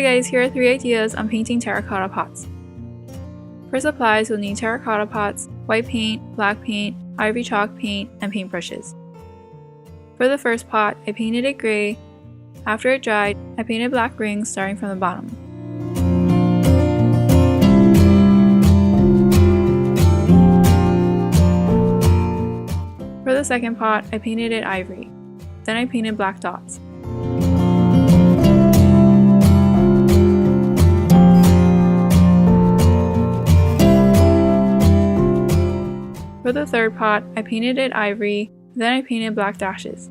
guys, here are 3 ideas on painting terracotta pots. For supplies, you'll need terracotta pots, white paint, black paint, ivory chalk paint, and paintbrushes. For the first pot, I painted it gray. After it dried, I painted black rings starting from the bottom. For the second pot, I painted it ivory. Then I painted black dots. For the third pot, I painted it ivory, then I painted black dashes.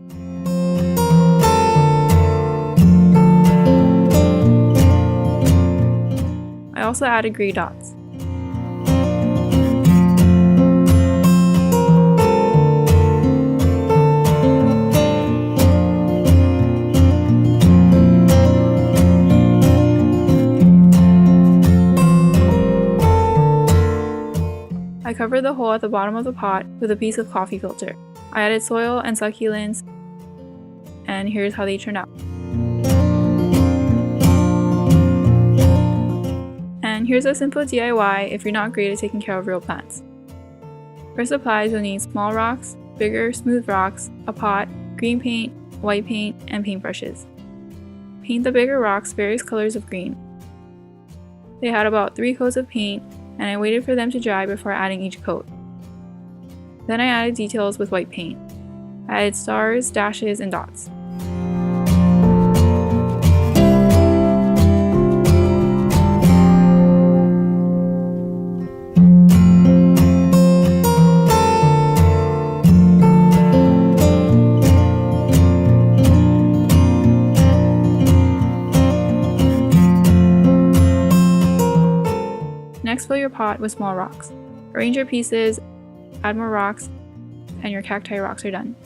I also added gray dots. I covered the hole at the bottom of the pot with a piece of coffee filter. I added soil and succulents, and here's how they turned out. And here's a simple DIY if you're not great at taking care of real plants. For supplies, you'll need small rocks, bigger, smooth rocks, a pot, green paint, white paint, and paintbrushes. Paint the bigger rocks various colors of green. They had about 3 coats of paint, and I waited for them to dry before adding each coat. Then I added details with white paint. I added stars, dashes, and dots. Next, fill your pot with small rocks. Arrange your pieces, add more rocks, and your cacti rocks are done.